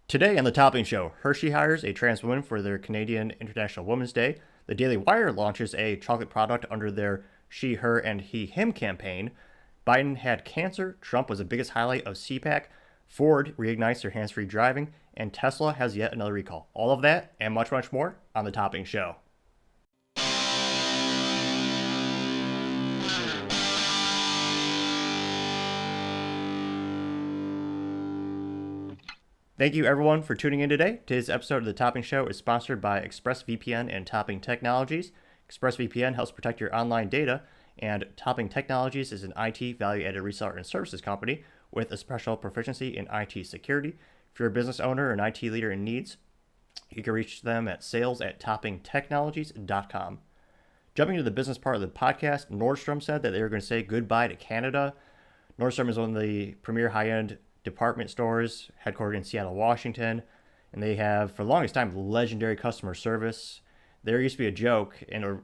Today on the Topping Show, Hershey hires a trans woman for their Canadian International Women's Day. The Daily Wire launches a chocolate product under their SheHer and HeHim campaign. Biden had cancer. Trump was the biggest highlight of CPAC. Ford reignites their hands-free driving. And Tesla has yet another recall. All of that and much, much more on the Topping Show. Thank you, everyone, for tuning in today. Today's episode of The Topping Show is sponsored by ExpressVPN and Topping Technologies. ExpressVPN helps protect your online data, and Topping Technologies is an IT value-added reseller and services company with a special proficiency in IT security. If you're a business owner or an IT leader in needs, you can reach them at sales@toppingtechnologies.com. Jumping to the business part of the podcast, Nordstrom said that they were going to say goodbye to Canada. Nordstrom is one of the premier high-end department stores headquartered in Seattle, Washington, and they have for the longest time legendary customer service. There used to be a joke in an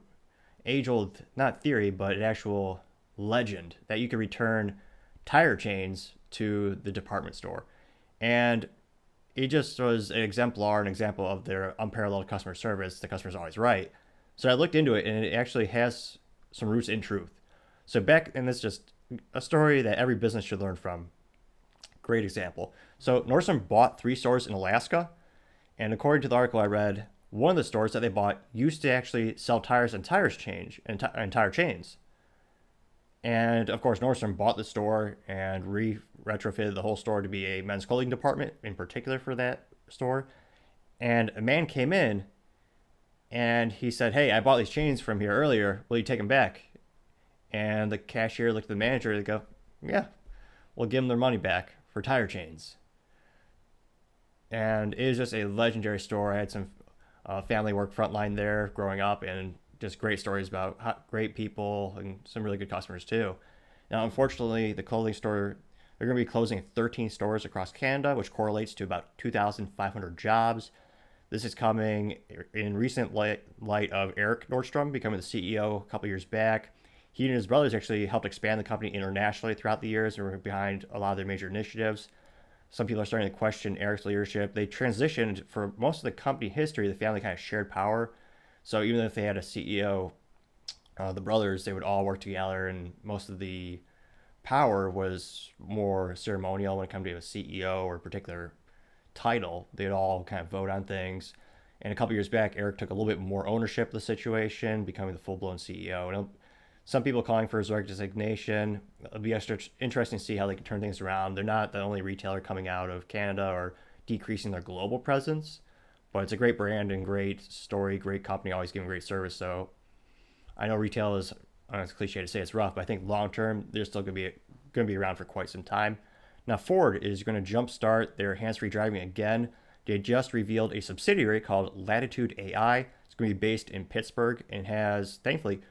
age-old, not theory, but an actual legend that you could return tire chains to the department store, and it just was an example of their unparalleled customer service. The customer's always right. So I looked into it, and it actually has some roots in truth. So back, and this is just a story that every business should learn from. Great example. So Nordstrom bought 3 stores in Alaska, and according to the article I read, one of the stores that they bought used to actually sell tires and tire chains. And of course, Nordstrom bought the store and retrofitted the whole store to be a men's clothing department, in particular for that store. And a man came in, and he said, "Hey, I bought these chains from here earlier. Will you take them back?" And the cashier looked at the manager and go, "Yeah, we'll give them their money back for tire chains." And it is just a legendary store. I had some family work frontline there growing up, and just great stories about great people and some really good customers too. Now, unfortunately, the clothing store, they're going to be closing 13 stores across Canada, which correlates to about 2,500 jobs. This is coming in recent light of Eric Nordstrom becoming the CEO a couple years back. He and his brothers actually helped expand the company internationally throughout the years and were behind a lot of their major initiatives. Some people are starting to question Eric's leadership. They transitioned for most of the company history. The family kind of shared power. So even if they had a CEO, the brothers, they would all work together, and most of the power was more ceremonial when it came to a CEO or a particular title. They'd all kind of vote on things. And a couple years back, Eric took a little bit more ownership of the situation, becoming the full-blown CEO. And some people calling for his resignation. It'll be interesting to see how they can turn things around. They're not the only retailer coming out of Canada or decreasing their global presence, but it's a great brand and great story, great company, always giving great service. So I know retail is, it's cliche to say it's rough, but I think long term they're still going to be around for quite some time. Now Ford is going to jumpstart their hands-free driving again. They just revealed a subsidiary called Latitude AI. It's going to be based in Pittsburgh and has, thankfully,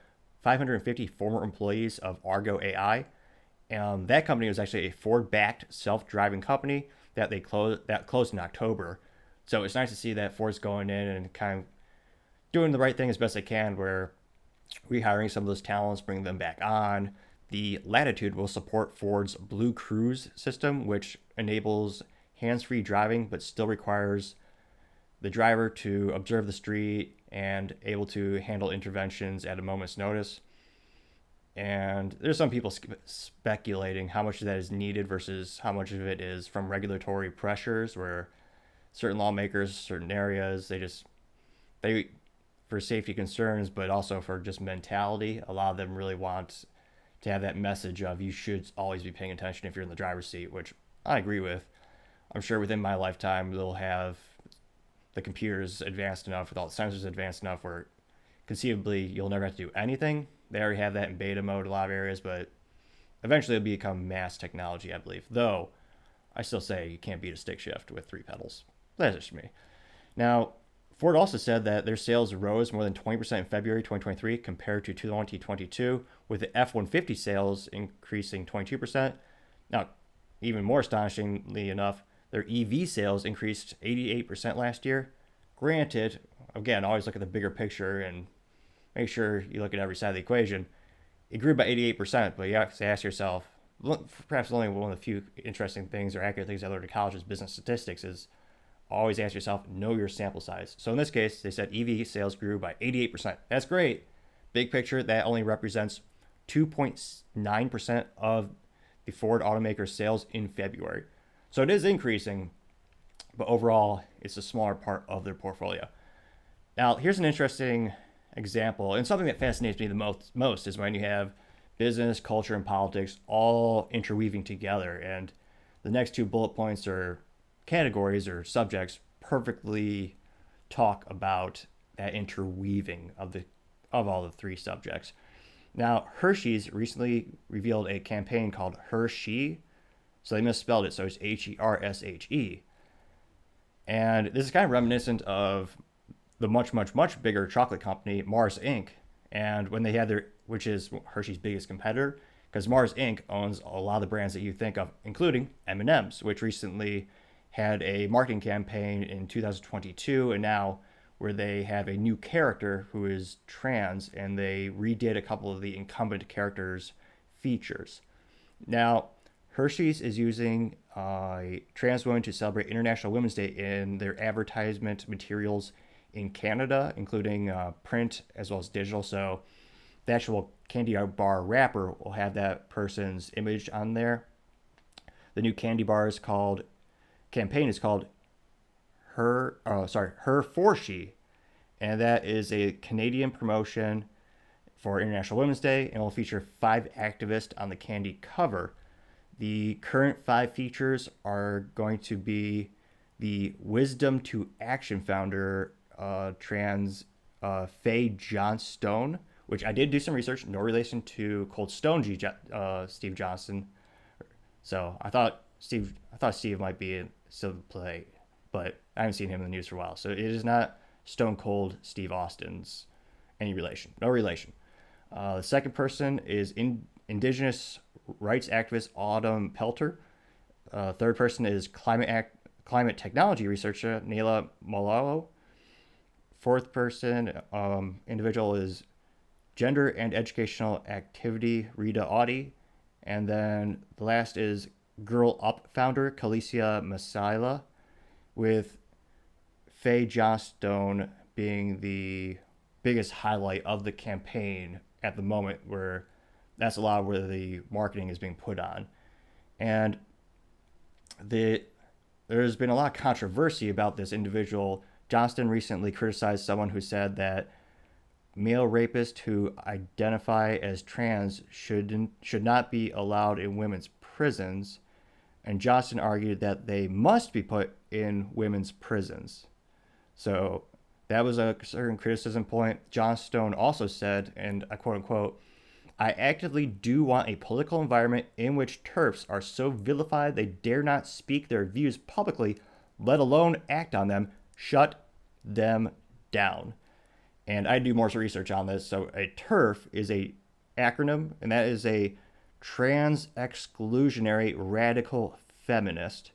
550 former employees of Argo AI. That company was actually a Ford-backed self-driving company that closed in October. So it's nice to see that Ford's going in and kind of doing the right thing as best they can, where rehiring some of those talents, bringing them back on. The Latitude will support Ford's Blue Cruise system, which enables hands-free driving but still requires the driver to observe the street and able to handle interventions at a moment's notice. And there's some people speculating how much of that is needed versus how much of it is from regulatory pressures, where certain lawmakers, certain areas, they for safety concerns, but also for just mentality, a lot of them really want to have that message of you should always be paying attention if you're in the driver's seat, which I agree with. I'm sure within my lifetime they'll have the computers advanced enough, with all the sensors advanced enough, where conceivably you'll never have to do anything. They already have that in beta mode in a lot of areas, but eventually it'll become mass technology, I believe. Though I still say you can't beat a stick shift with 3 pedals. That's just me. Now, Ford also said that their sales rose more than 20% in February 2023 compared to 2022, with the F-150 sales increasing 22%. Now, even more astonishingly enough, their EV sales increased 88% last year. Granted, again, always look at the bigger picture and make sure you look at every side of the equation. It grew by 88%, but you have to ask yourself, perhaps only one of the few interesting things or accurate things I learned in college is business statistics, is always ask yourself, know your sample size. So in this case, they said EV sales grew by 88%. That's great. Big picture, that only represents 2.9% of the Ford automaker sales in February. So it is increasing, but overall, it's a smaller part of their portfolio. Now, here's an interesting example, and something that fascinates me the most is when you have business, culture, and politics all interweaving together. And the next two bullet points or categories or subjects perfectly talk about that interweaving of all the three subjects. Now, Hersheys recently revealed a campaign called Hershey. So they misspelled it, so it's Hershe. And this is kind of reminiscent of the much, much, much bigger chocolate company, Mars Inc. And when they had which is Hershey's biggest competitor, because Mars Inc. owns a lot of the brands that you think of, including M&M's, which recently had a marketing campaign in 2022, and now where they have a new character who is trans, and they redid a couple of the incumbent characters' features. Now, Hershey's is using trans women to celebrate International Women's Day in their advertisement materials in Canada, including print as well as digital. So the actual candy bar wrapper will have that person's image on there. The new candy bar campaign is called Her for She, and that is a Canadian promotion for International Women's Day, and will feature 5 activists on the candy cover. The current 5 features are going to be the Wisdom to Action founder, trans Faye Johnstone, which I did do some research, no relation to Cold Stone Steve Johnson. So I thought Steve might be still play, but I haven't seen him in the news for a while. So it is not Stone Cold Steve Austin's any relation, no relation. The second person is Indigenous rights activist Autumn Pelter. Third person is climate technology researcher Naila Malalo. Fourth person, individual is gender and educational activity Rita Audi. And then the last is Girl Up founder Kalicia Masaila, with Faye Johnstone being the biggest highlight of the campaign at the moment, where that's a lot of where the marketing is being put on. And there's been a lot of controversy about this individual. Johnston recently criticized someone who said that male rapists who identify as trans should not be allowed in women's prisons, and Johnston argued that they must be put in women's prisons. So that was a certain criticism point. Johnstone also said, and I quote unquote, "I actively do want a political environment in which TERFs are so vilified they dare not speak their views publicly, let alone act on them. Shut them down." And I do more research on this. So a TERF is a acronym, and that is a trans exclusionary radical feminist.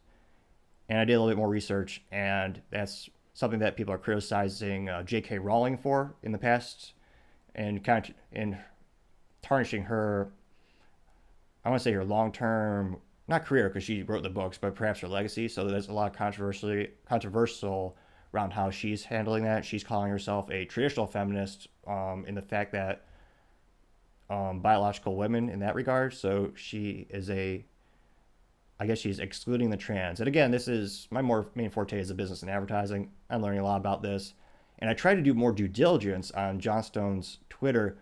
And I did a little bit more research, and that's something that people are criticizing J.K. Rowling for in the past, and kind of in tarnishing her, I want to say her long-term, not career because she wrote the books, but perhaps her legacy. So there's a lot of controversial around how she's handling that. She's calling herself a traditional feminist in the fact that biological women in that regard. So she is I guess she's excluding the trans. And again, this is my main forte is the business and advertising. I'm learning a lot about this. And I tried to do more due diligence on Johnstone's Twitter,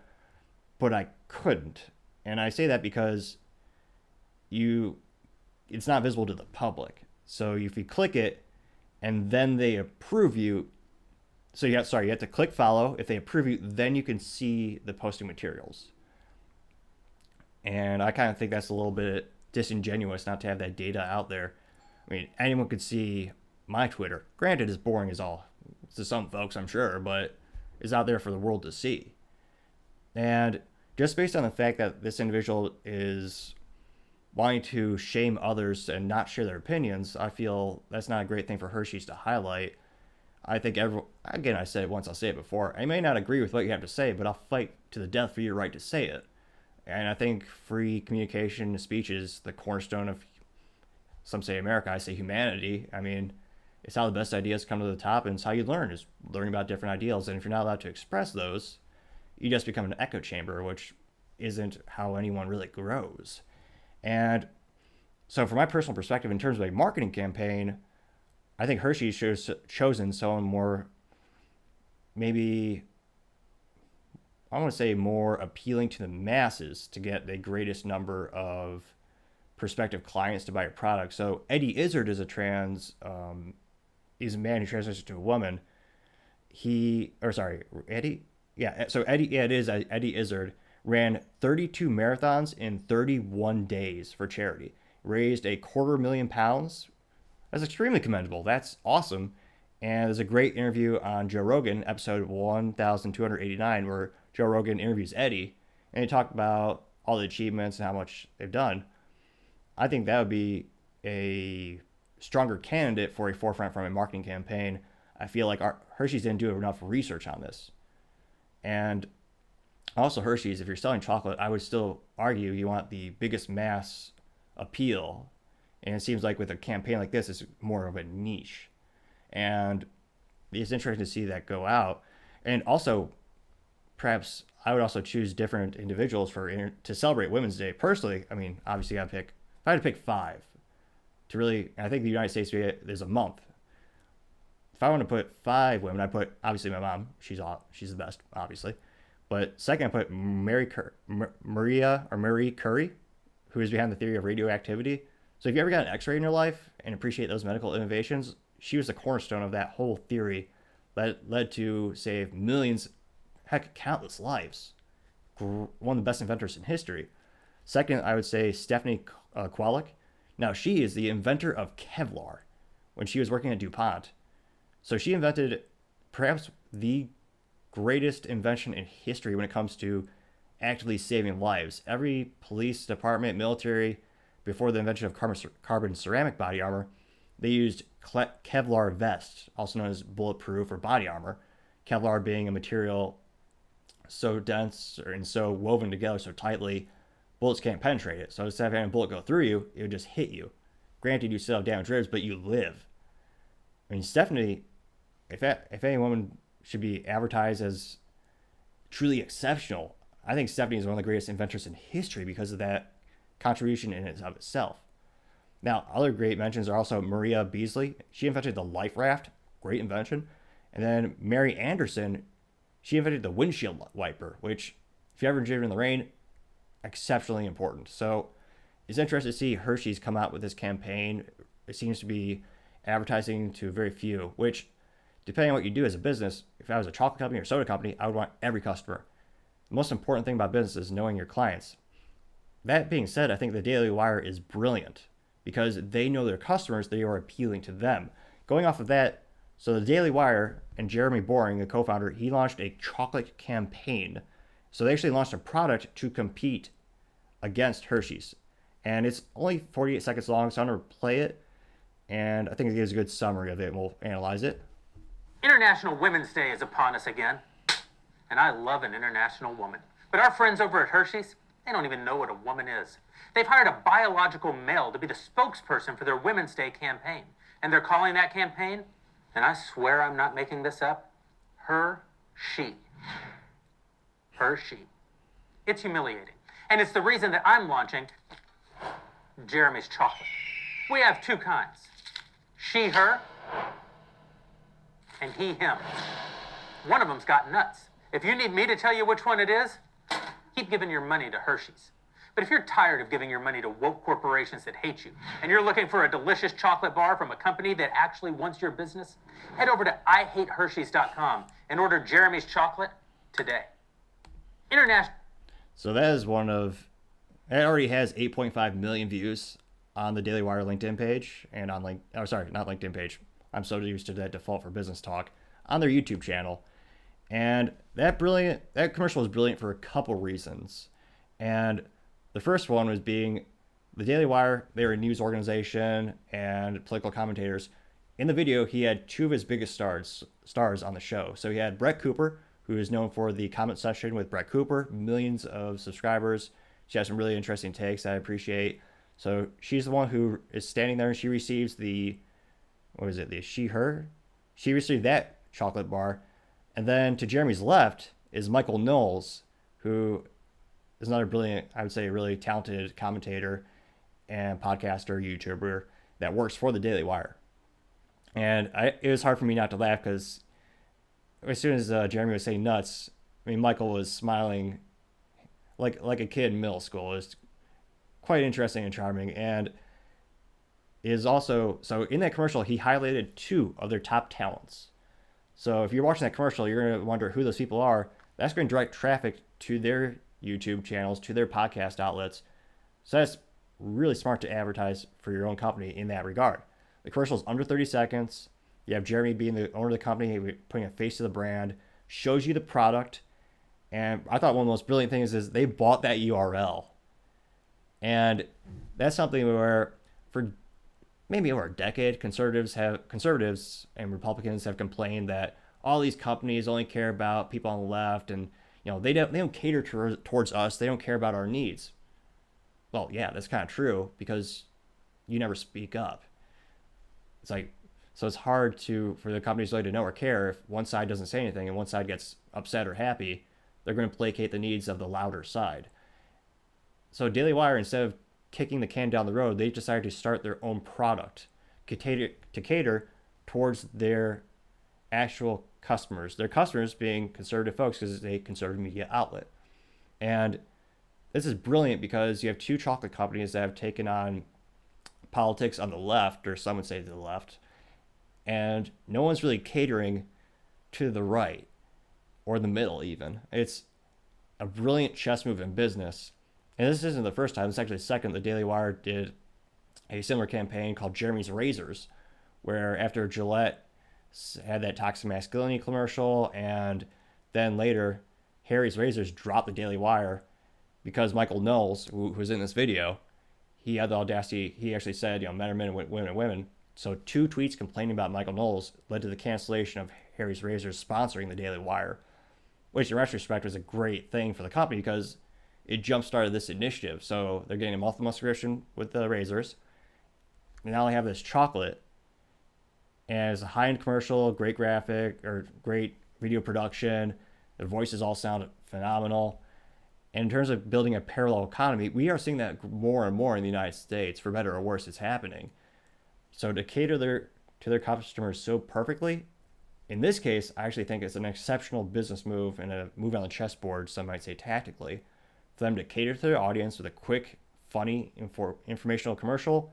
but I couldn't. And I say that because it's not visible to the public. So if you click it and then they approve you, so you have to click follow. If they approve you, then you can see the posting materials. And I kind of think that's a little bit disingenuous not to have that data out there. I mean, anyone could see my Twitter. Granted, it's boring as all to some folks, I'm sure, but it's out there for the world to see. And just based on the fact that this individual is wanting to shame others and not share their opinions, I feel that's not a great thing for Hershey's to highlight. I think again, I said it once, I'll say it before. I may not agree with what you have to say, but I'll fight to the death for your right to say it. And I think free communication and speech is the cornerstone of, some say America, I say humanity. I mean, It's how the best ideas come to the top, and it's how you learn, is learning about different ideals. And if you're not allowed to express those, you just become an echo chamber, which isn't how anyone really grows. And so from my personal perspective, in terms of a marketing campaign, I think Hershey should have chosen someone more, maybe, I want to say more appealing to the masses to get the greatest number of prospective clients to buy your product. So Eddie Izzard is he's a man who transitions to a woman. Eddie? Yeah, so Eddie Izzard ran 32 marathons in 31 days for charity, raised £250,000. That's extremely commendable. That's awesome. And there's a great interview on Joe Rogan, episode 1289, where Joe Rogan interviews Eddie, and they talk about all the achievements and how much they've done. I think that would be a stronger candidate for a forefront from a marketing campaign. I feel like Hershey's didn't do enough research on this. And also Hershey's, if you're selling chocolate, I would still argue you want the biggest mass appeal. And it seems like with a campaign like this, it's more of a niche. And it's interesting to see that go out. And also, perhaps I would also choose different individuals to celebrate Women's Day. Personally, I mean, obviously, if I had to pick 5 to really, I think the United States, there's a month. If I want to put 5 women, I put obviously my mom. She's the best, obviously. But second, I put Marie Curie, who is behind the theory of radioactivity. So if you ever got an X-ray in your life and appreciate those medical innovations, she was the cornerstone of that whole theory that led to save millions, heck, countless lives. One of the best inventors in history. Second, I would say Stephanie Kwolek. Now, she is the inventor of Kevlar when she was working at DuPont. So she invented perhaps the greatest invention in history when it comes to actively saving lives. Every police department, military, before the invention of carbon ceramic body armor, they used Kevlar vests, also known as bulletproof or body armor. Kevlar being a material so dense and so woven together so tightly, bullets can't penetrate it. So instead of having a bullet go through you, it would just hit you. Granted, you still have damaged ribs, but you live. I mean, Stephanie, if any woman should be advertised as truly exceptional, I think Stephanie is one of the greatest inventors in history because of that contribution in and of itself. Now, other great mentions are also Maria Beasley. She invented the life raft, great invention. And then Mary Anderson, she invented the windshield wiper, which, if you ever driven in the rain, exceptionally important. So it's interesting to see Hershey's come out with this campaign. It seems to be advertising to very few, which, depending on what you do as a business, if I was a chocolate company or soda company, I would want every customer. The most important thing about business is knowing your clients. That being said, I think the Daily Wire is brilliant because they know their customers, they are appealing to them. Going off of that, so the Daily Wire and Jeremy Boring, the co-founder, he launched a chocolate campaign. So they actually launched a product to compete against Hershey's. And it's only 48 seconds long, so I'm going to play it. And I think it gives a good summary of it, and we'll analyze it. International Women's Day is upon us again. And I love an international woman. But our friends over at Hershey's, they don't even know what a woman is. They've hired a biological male to be the spokesperson for their Women's Day campaign. And they're calling that campaign, and I swear I'm not making this up, Hershey. Hershey. It's humiliating. And it's the reason that I'm launching Jeremy's chocolate. We have 2 kinds, SheHer and HeHim. One of them's got nuts. If you need me to tell you which one it is, keep giving your money to Hershey's. But if you're tired of giving your money to woke corporations that hate you, and you're looking for a delicious chocolate bar from a company that actually wants your business, head over to IHateHersheys.com and order Jeremy's chocolate today. So that is it already has 8.5 million views on the Daily Wire LinkedIn page and on not LinkedIn page. I'm so used to that default for business talk on their YouTube channel. And that commercial was brilliant for a couple reasons. And the first one was being the Daily Wire, they're a news organization and political commentators. In the video, he had 2 of his biggest stars on the show. So he had Brett Cooper, who is known for the comment section with Brett Cooper, millions of subscribers. She has some really interesting takes that I appreciate. So she's the one who is standing there, and she receives the what was it, the SheHer? She received that chocolate bar. And then to Jeremy's left is Michael Knowles, who is another brilliant, I would say, really talented commentator and podcaster, YouTuber that works for the Daily Wire. And it was hard for me not to laugh because as soon as Jeremy was saying nuts, I mean, Michael was smiling like a kid in middle school. It was quite interesting and charming. And is also, so in that commercial, he highlighted two of their top talents. So if you're watching that commercial, you're going to wonder who those people are. That's going to direct traffic to their YouTube channels, to their podcast outlets. So that's really smart to advertise for your own company in that regard. The commercial is under 30 seconds. You have Jeremy being the owner of the company, putting a face to the brand, shows you the product. And I thought one of the most brilliant things is they bought that URL. And that's something where for maybe over a decade, conservatives and Republicans have complained that all these companies only care about people on the left, and they don't cater towards us. They don't care about our needs. Well, yeah, that's kind of true because you never speak up. It's like, so it's hard for the companies really to know or care if one side doesn't say anything and one side gets upset or happy. They're going to placate the needs of the louder side. So Daily Wire, instead of kicking the can down the road, they decided to start their own product to cater towards their actual customers. Their customers being conservative folks because it's a conservative media outlet. And this is brilliant because you have two chocolate companies that have taken on politics on the left, or some would say to the left, and no one's really catering to the right or the middle even. It's a brilliant chess move in business. And this isn't the first time. It's actually the second. The Daily Wire did a similar campaign called Jeremy's Razors, where after Gillette had that toxic masculinity commercial, and then later Harry's Razors dropped the Daily Wire because Michael Knowles, who was in this video, he had the audacity, he actually said, men are men, women are women. So 2 tweets complaining about Michael Knowles led to the cancellation of Harry's Razors sponsoring the Daily Wire, which in retrospect was a great thing for the company because it jump-started this initiative. So they're getting a month-to-month subscription with the razors. And now they have this chocolate. And it's a high-end commercial, great graphic, or great video production. The voices all sound phenomenal. And in terms of building a parallel economy, we are seeing that more and more in the United States. For better or worse, it's happening. So to cater to their customers so perfectly, in this case, I actually think it's an exceptional business move and a move on the chessboard, some might say tactically, for them to cater to their audience with a quick, funny, informational commercial.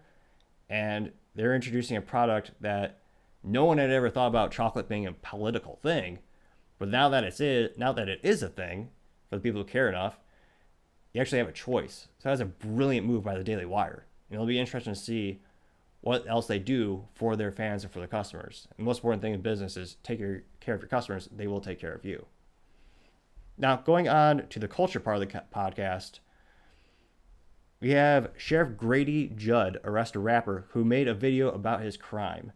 And they're introducing a product that no one had ever thought about chocolate being a political thing. But now that it is a thing for the people who care enough, you actually have a choice. So that's a brilliant move by the Daily Wire. And it'll be interesting to see what else they do for their fans and for their customers. And the most important thing in business is take care of your customers. They will take care of you. Now, going on to the culture part of the podcast, we have Sheriff Grady Judd arrest a rapper who made a video about his crime.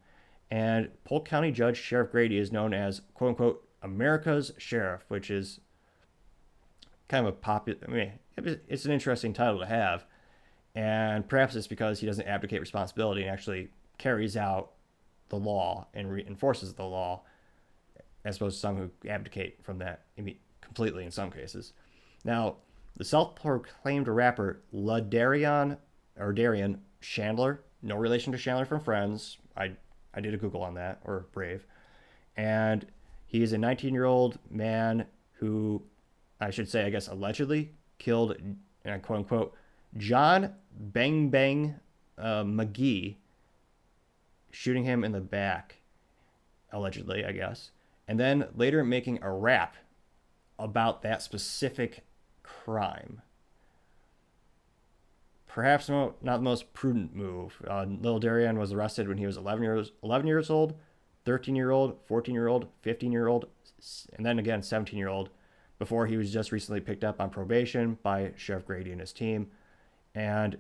And Polk County Judge Sheriff Grady is known as, quote unquote, America's Sheriff, which is kind of a popular, it's an interesting title to have. And perhaps it's because he doesn't abdicate responsibility and actually carries out the law and enforces the law, as opposed to some who abdicate from that completely in some cases. Now, the self-proclaimed rapper Darian Chandler, no relation to Chandler from Friends. I did a Google on that, or Brave. And he is a 19-year-old man who, I should say, I guess, allegedly killed, quote unquote, John Bang Bang McGee, shooting him in the back, allegedly, I guess. And then later making a rap about that specific crime. Perhaps not the most prudent move. Lil Darian was arrested when he was 11 years old, 13-year-old, 14-year-old, 15-year-old, and then again 17-year-old, before he was just recently picked up on probation by Sheriff Grady and his team. And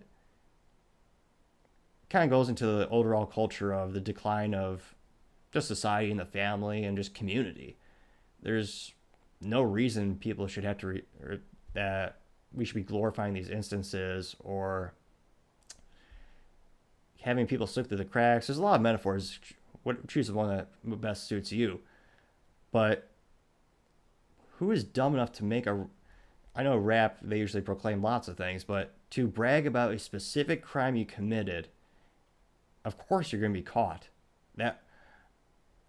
kind of goes into the overall culture of the decline of just society and the family and just community. There's no reason people should have to, or that we should be glorifying these instances or having people slip through the cracks. There's a lot of metaphors choose the one that best suits you. But who is dumb enough to make a? I know rap, they usually proclaim lots of things, but to brag about a specific crime you committed, of course you're going to be caught. That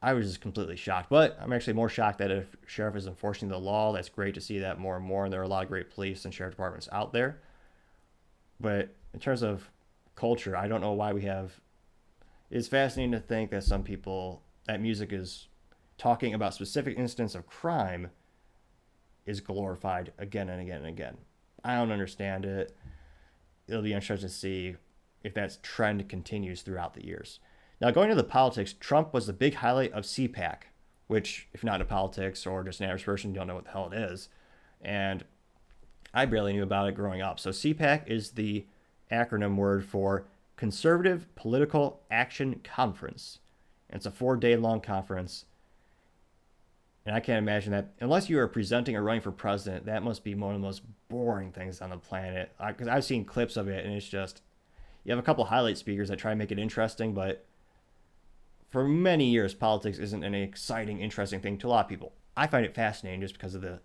I was just completely shocked. But I'm actually more shocked that if sheriff is enforcing the law, that's great to see that more and more. And there are a lot of great police and sheriff departments out there. But in terms of culture, I don't know why we have. It's fascinating to think that some people, that music is talking about specific instance of crime is glorified again and again and again. I don't understand it. It'll be interesting to see if that trend continues throughout the years. Now, going to the politics, Trump was the big highlight of CPAC, which, if not into politics or just an average person, you don't know what the hell it is. And I barely knew about it growing up. So CPAC is the acronym word for Conservative Political Action Conference. And it's a 4-day-long conference. And I can't imagine that, unless you are presenting or running for president, that must be one of the most boring things on the planet. Because I've seen clips of it, and it's just, you have a couple highlight speakers that try to make it interesting, but for many years, politics isn't an exciting, interesting thing to a lot of people. I find it fascinating just because of the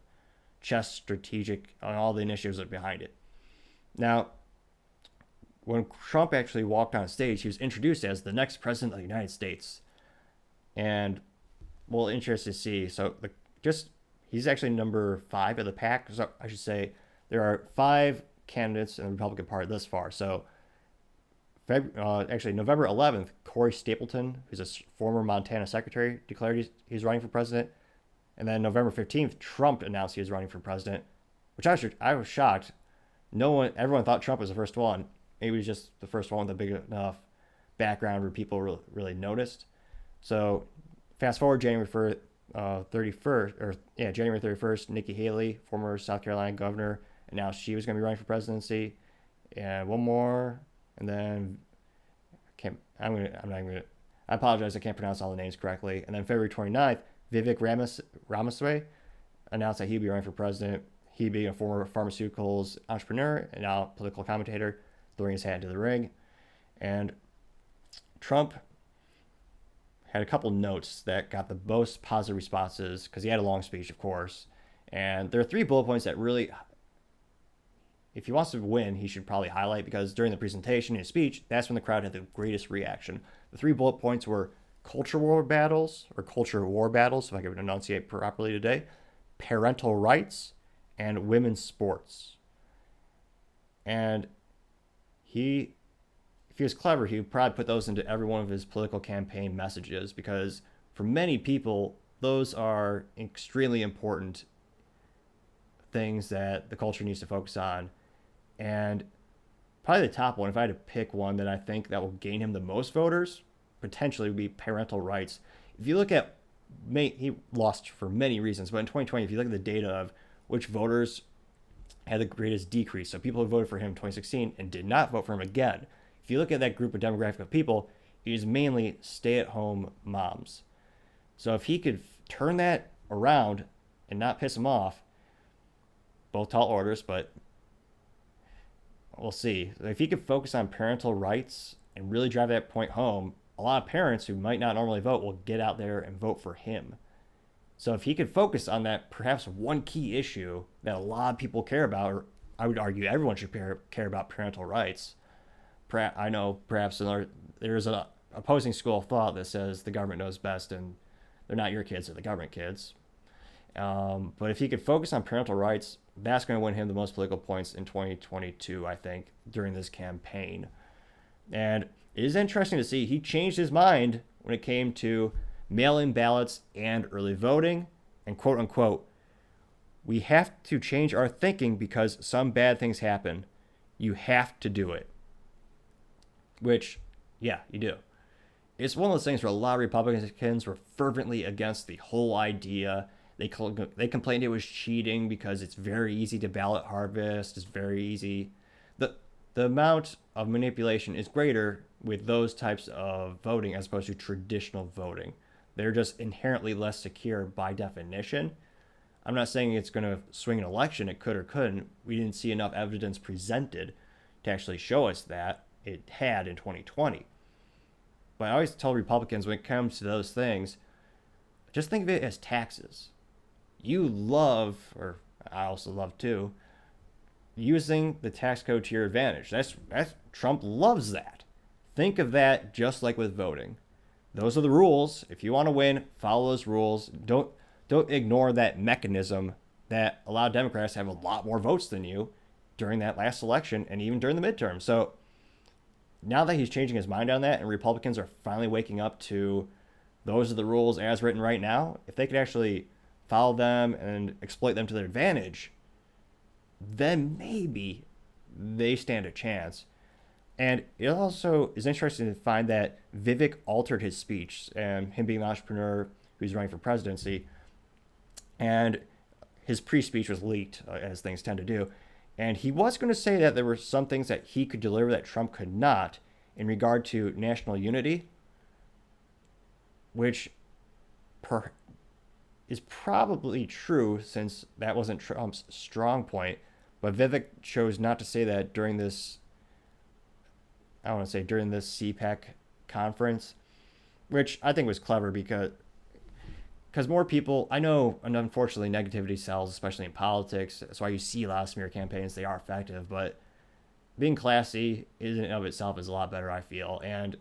chess strategic and all the initiatives that are behind it. Now, when Trump actually walked on stage, he was introduced as the next president of the United States. And well, interesting to see. So he's actually number 5 of the pack. So I should say there are 5 candidates in the Republican Party thus far. So actually November 11th, Corey Stapleton, who's a former Montana secretary, declared he's running for president. And then November 15th, Trump announced he was running for president, which I was shocked. Everyone thought Trump was the first one. Maybe he was just the first one with a big enough background where people really noticed. So fast forward January 31st, Nikki Haley, former South Carolina governor, announced she was going to be running for presidency. And one more, and then I apologize, I can't pronounce all the names correctly. And then February 29th, Vivek Ramaswamy announced that he'd be running for president. He being a former pharmaceuticals entrepreneur and now political commentator, throwing his hat into the ring. And Trump had a couple notes that got the most positive responses because he had a long speech, of course. And there are 3 bullet points that really, if he wants to win, he should probably highlight, because during the presentation, his speech, that's when the crowd had the greatest reaction. The 3 bullet points were culture war battles, if I could enunciate properly today, parental rights, and women's sports. And if he was clever, he would probably put those into every one of his political campaign messages, because for many people, those are extremely important things that the culture needs to focus on. And probably the top one, if I had to pick one that I think that will gain him the most voters, potentially would be parental rights. If you look at, he lost for many reasons, but in 2020, if you look at the data of which voters had the greatest decrease, so people who voted for him in 2016 and did not vote for him again, if you look at that group of demographic of people, it is mainly stay-at-home moms. So if he could turn that around and not piss them off, both tall orders, but we'll see. If he could focus on parental rights and really drive that point home, a lot of parents who might not normally vote will get out there and vote for him. So if he could focus on that perhaps one key issue that a lot of people care about, or I would argue everyone should care about parental rights. I know perhaps there's an opposing school of thought that says the government knows best and they're not your kids, they're the government kids. But if he could focus on parental rights, that's going to win him the most political points in 2022, I think, during this campaign. And it is interesting to see he changed his mind when it came to mail-in ballots and early voting, and quote unquote, we have to change our thinking because some bad things happen. You have to do it. Which, yeah, you do. It's one of those things where a lot of Republicans were fervently against the whole idea. They complained it was cheating because it's very easy to ballot harvest. It's very easy. The amount of manipulation is greater with those types of voting as opposed to traditional voting. They're just inherently less secure by definition. I'm not saying it's going to swing an election. It could or couldn't. We didn't see enough evidence presented to actually show us that it had in 2020. But I always tell Republicans when it comes to those things, just think of it as taxes. You love, or I also love too, using the tax code to your advantage. That's Trump loves that. Think of that just like with voting. Those are the rules. If you want to win, follow those rules. Don't ignore that mechanism that allowed Democrats to have a lot more votes than you during that last election and even during the midterm. So now that he's changing his mind on that and Republicans are finally waking up to those are the rules as written right now, if they could actually follow them and exploit them to their advantage, then maybe they stand a chance. And it also is interesting to find that Vivek altered his speech, and him being an entrepreneur who's running for presidency, and his pre-speech was leaked, as things tend to do. And he was going to say that there were some things that he could deliver that Trump could not in regard to national unity, which is probably true since that wasn't Trump's strong point. But Vivek chose not to say that during this, during this CPAC conference, which I think was clever because more people, I know, and unfortunately negativity sells, especially in politics. That's why you see a lot of smear campaigns. They are effective, but being classy in and of itself is a lot better, I feel. And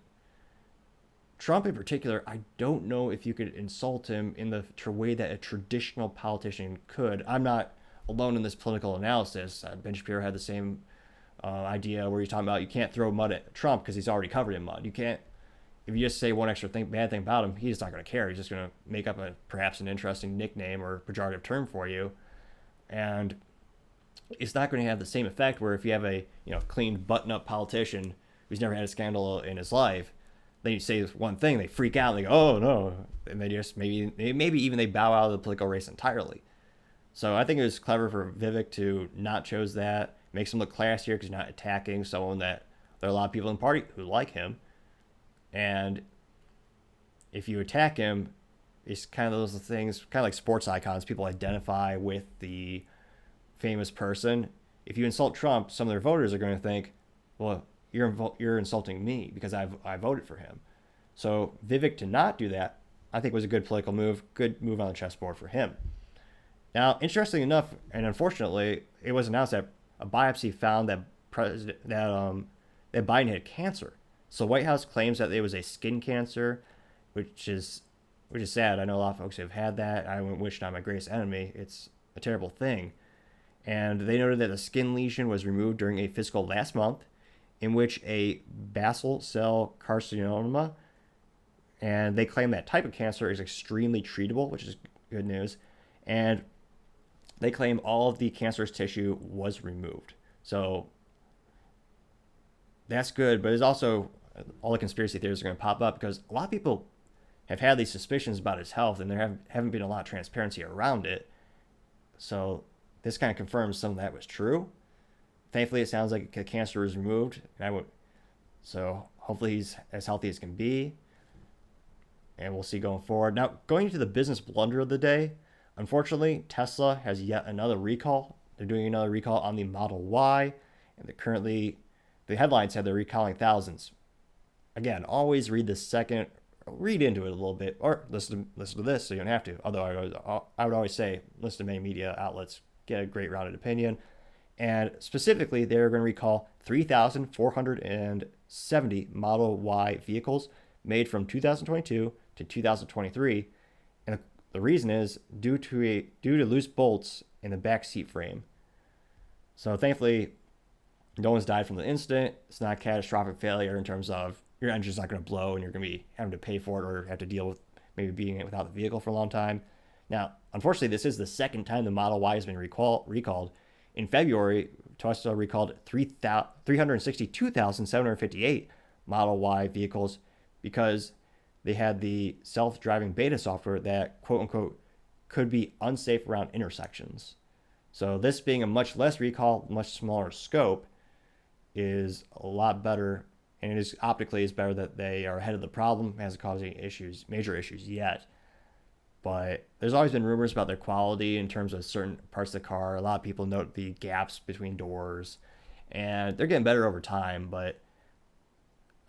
Trump in particular, I don't know if you could insult him in the way that a traditional politician could. I'm not alone in this political analysis. Ben Shapiro had the same idea where he's talking about you can't throw mud at Trump because he's already covered in mud. You can't, if you just say one extra bad thing about him, he's not going to care. He's just going to make up perhaps an interesting nickname or pejorative term for you. And it's not going to have the same effect where if you have a clean button-up politician who's never had a scandal in his life, then you say this one thing, they freak out, and they go, oh no, and they just maybe even they bow out of the political race entirely. So I think it was clever for Vivek to not choose that. Makes him look classier because you're not attacking someone that there are a lot of people in the party who like him. And if you attack him, it's kind of those things, kind of like sports icons. People identify with the famous person. If you insult Trump, some of their voters are going to think, well, you're insulting me because I voted for him. So Vivek to not do that, I think was a good political move, good move on the chessboard for him. Now, interestingly enough, and unfortunately, it was announced that a biopsy found that Biden had cancer. So White House claims that it was a skin cancer, which is sad. I know a lot of folks have had that. I wouldn't wish it on my greatest enemy. It's a terrible thing. And they noted that the skin lesion was removed during a physical last month, in which a basal cell carcinoma, and they claim that type of cancer is extremely treatable, which is good news. And they claim all of the cancerous tissue was removed. So that's good, but it's also all the conspiracy theories are going to pop up because a lot of people have had these suspicions about his health, and there haven't been a lot of transparency around it. So this kind of confirms some of that was true. Thankfully, it sounds like the cancer was removed, so hopefully he's as healthy as can be, and we'll see going forward. Now, going into the business blunder of the day, unfortunately, Tesla has yet another recall. They're doing another recall on the Model Y, and the headlines said they're recalling thousands. Again, always read into it a little bit, or listen to this so you don't have to. Although I would always say listen to many media outlets, get a great rounded opinion. And specifically, they're going to recall 3,470 Model Y vehicles made from 2022 to 2023. And the reason is due to loose bolts in the back seat frame. So thankfully, no one's died from the incident. It's not a catastrophic failure in terms of your engine's not going to blow and you're going to be having to pay for it or have to deal with maybe being without the vehicle for a long time. Now, unfortunately, this is the second time the Model Y has been recalled. In February, Tesla recalled 362,758 Model Y vehicles because they had the self-driving beta software that, quote unquote, could be unsafe around intersections. So this being a much less recall, much smaller scope, is a lot better, and it is optically is better that they are ahead of the problem. It hasn't caused any major issues yet. But there's always been rumors about their quality in terms of certain parts of the car. A lot of people note the gaps between doors, and they're getting better over time. But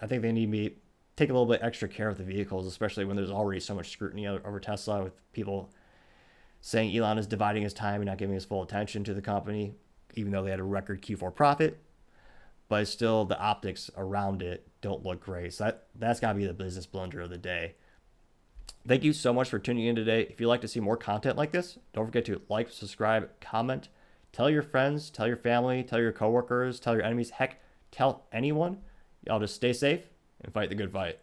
I think they need to take a little bit extra care of the vehicles, especially when there's already so much scrutiny over Tesla, with people saying Elon is dividing his time and not giving his full attention to the company, even though they had a record Q4 profit. But still, the optics around it don't look great. So that's got to be the business blunder of the day. Thank you so much for tuning in today. If you'd like to see more content like this, don't forget to like, subscribe, comment, tell your friends, tell your family, tell your coworkers, tell your enemies, heck, tell anyone. Y'all just stay safe and fight the good fight.